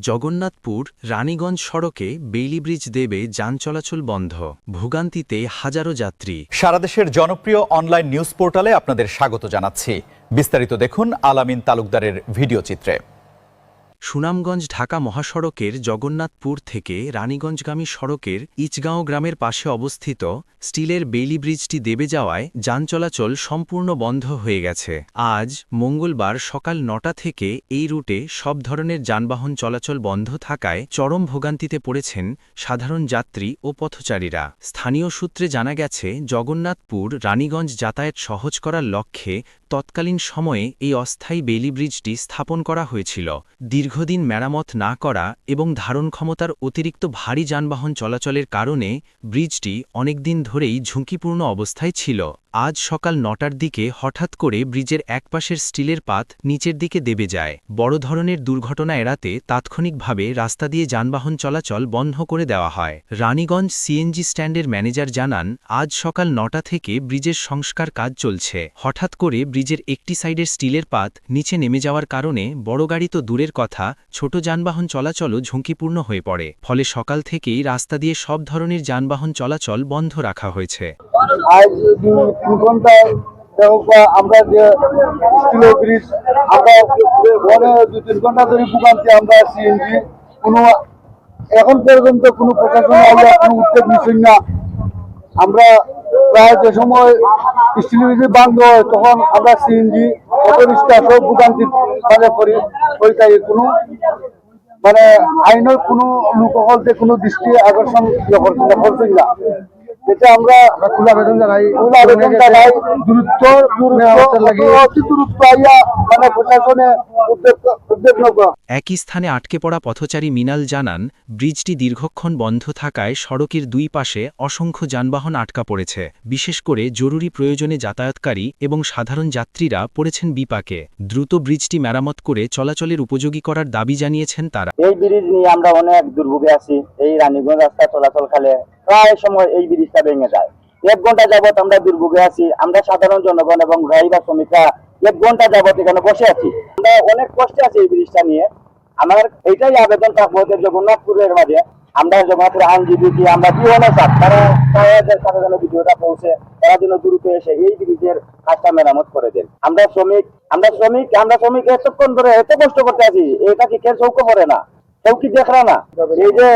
জগন্নাথপুর রানীগঞ্জ সড়কে Bailey bridge দেবে যান চলাচল বন্ধ, ভোগান্তিতে হাজারো যাত্রী। সারা দেশের জনপ্রিয় অনলাইন নিউজ পোর্টালে আপনাদের স্বাগত জানাচ্ছি। বিস্তারিত দেখুন আলামিন তালুকদারের ভিডিও চিত্রে। সুনামগঞ্জ ঢাকা মহাসড়কের জগন্নাথপুর থেকে রানীগঞ্জগামী সড়কের ইচগাঁও গ্রামের পাশে অবস্থিত স্টিলের বেইলি ব্রিজটি দেবে যাওয়ায় যান চলাচল সম্পূর্ণ বন্ধ হয়ে গেছে। আজ মঙ্গলবার সকাল ৯টা থেকে এই রুটে সব ধরনের যানবাহন চলাচল বন্ধ থাকায় চরম ভোগান্তিতে পড়েছেন সাধারণ যাত্রী ও পথচারীরা। স্থানীয় সূত্রে জানা গেছে, জগন্নাথপুর রানীগঞ্জ যাতায়াত সহজ করার লক্ষ্যে তৎকালীন সময়ে এই অস্থায়ী বেইলি ব্রিজটি স্থাপন করা হয়েছিল। দীর্ঘদিন মেরামত না করা এবং ধারণ ক্ষমতার অতিরিক্ত ভারী যানবাহন চলাচলের কারণে ব্রিজটি অনেকদিন ধরেই ঝুঁকিপূর্ণ অবস্থায় ছিল। আজ সকাল ৯টার দিকে হঠাৎ করে ব্রিজের একপাশের স্টিলের পাত নিচের দিকে দেবে যায়। বড় ধরনের দুর্ঘটনা এড়াতে তাৎক্ষণিকভাবে রাস্তা দিয়ে যানবাহন চলাচল বন্ধ করে দেওয়া হয়। রানীগঞ্জ সিএনজি স্ট্যান্ডের ম্যানেজার জানান, আজ সকাল ৯টা থেকে ব্রিজের সংস্কার কাজ চলছে। হঠাৎ করে ব্রিজের একটি সাইডের স্টিলের পাত নিচে নেমে যাওয়ার কারণে বড় গাড়ি তো দূরের কথা, ছোট যানবাহন চলাচলও ঝুঁকিপূর্ণ হয়ে পড়ে। ফলে সকাল থেকেই রাস্তা দিয়ে সব ধরনের যানবাহন চলাচল বন্ধ রাখা হয়েছে। আমরা যে স্টিলের ব্রিজ আমরা ২-৩ ঘন্টা ধরে ভোগান্তি। আমরা সিএনজি কোনো এখন পর্যন্ত কোনো প্রশাসন কোনো উদ্যোগ নিচ্ছেন না। আমরা প্রায় যে সময় স্টিলের ব্রিজ বন্ধ হয় তখন আমরা সিএনজি অটোরিক্সা সব ভোগান্তির মাঝে হয়ে থাকি। কোনো আইনের কোনো লোকহলতে কোনো দৃষ্টি আকর্ষণ করছেন না। এটা আমরা খোলা আবেদন জানাই প্রশাসনে উদ্যোগ নেব। একই স্থানে আটকে পড়া পথচারী মিনাল জানান, ব্রিজটি দীর্ঘক্ষণ বন্ধ থাকায় সড়কের দুই পাশে অসংখ্য যানবাহন আটকা পড়েছে। বিশেষ করে জরুরি প্রয়োজনে যাতায়াতকারী এবং সাধারণ যাত্রীরা পড়েছেন বিপাকে। দ্রুত ব্রিজটি মেরামত করে চলাচলের উপযোগী করার দাবি জানিয়েছেন তারা। এই ব্রিজ নিয়ে আমরা অনেক দুর্ভোগে আছি। এই রানীগঞ্জ রাস্তা চলাচলকালে প্রায় সময় এই ব্রিজটা ভেঙে যায়। ১ ঘন্টা যাবত আমরা দুর্ভোগে আছি। আমরা সাধারণ জনগণ এবং ড্রাইভার শ্রমিকরা ১ ঘন্টা যাবত এখানে বসে আছি। আমরা অনেক কষ্টে আছি এই ব্রিজটা নিয়ে। আমার এইটাই আবেদন থাকবো যে জগন্নাথপুরের মাঝে আমরা জগন্নাথপুর আইনজীবী আমরা কি অনেক তারা যেন ভিডিওটা পৌঁছে তারা যেন দ্রুত এসে এই ব্রিজের কাজটা মেরামত করে দেন। আমরা শ্রমিক এতক্ষণ ধরে এত কষ্ট করতে আছি, এটা কি কেউ চৌকো পড়ে না, কেউ কি দেখরা না? এই যে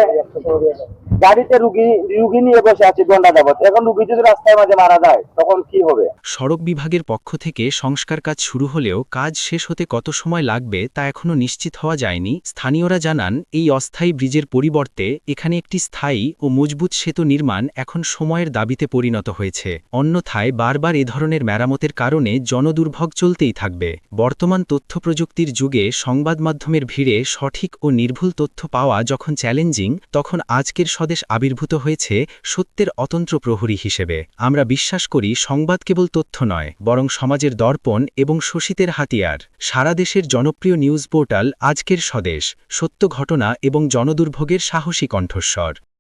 গাড়িতে রুগী নিয়ে বসে আছে ঘন্টা যাবত, এখন রুগী যদি রাস্তায় মাঝে মারা যায় তখন কি হবে? সড়ক বিভাগের পক্ষ থেকে সংস্কার কাজ শুরু হলেও কাজ শেষ হতে কত সময় লাগবে তা এখনও নিশ্চিত হওয়া যায়নি। স্থানীয়রা জানান, এই অস্থায়ী ব্রিজের পরিবর্তে এখানে একটি স্থায়ী ও মজবুত সেতু নির্মাণ এখন সময়ের দাবিতে পরিণত হয়েছে। অন্যথায় বারবার এ ধরনের মেরামতের কারণে জনদুর্ভোগ চলতেই থাকবে। বর্তমান তথ্য প্রযুক্তির যুগে সংবাদ মাধ্যমের ভিড়ে সঠিক ও নির্ভুল তথ্য পাওয়া যখন চ্যালেঞ্জিং, তখন আজকের স্বদেশ আবির্ভূত হয়েছে সত্যের অতন্ত্র প্রহরী হিসেবে। আমরা বিশ্বাস করি, সংবাদ কেবল তথ্য নয়, বরং সমাজের দর্পণ এবং শোষিতের হাতিয়ার। সারা দেশের জনপ্রিয় নিউজ পোর্টাল আজকের স্বদেশ, সত্য ঘটনা এবং জনদুর্ভোগের সাহসী কণ্ঠস্বর।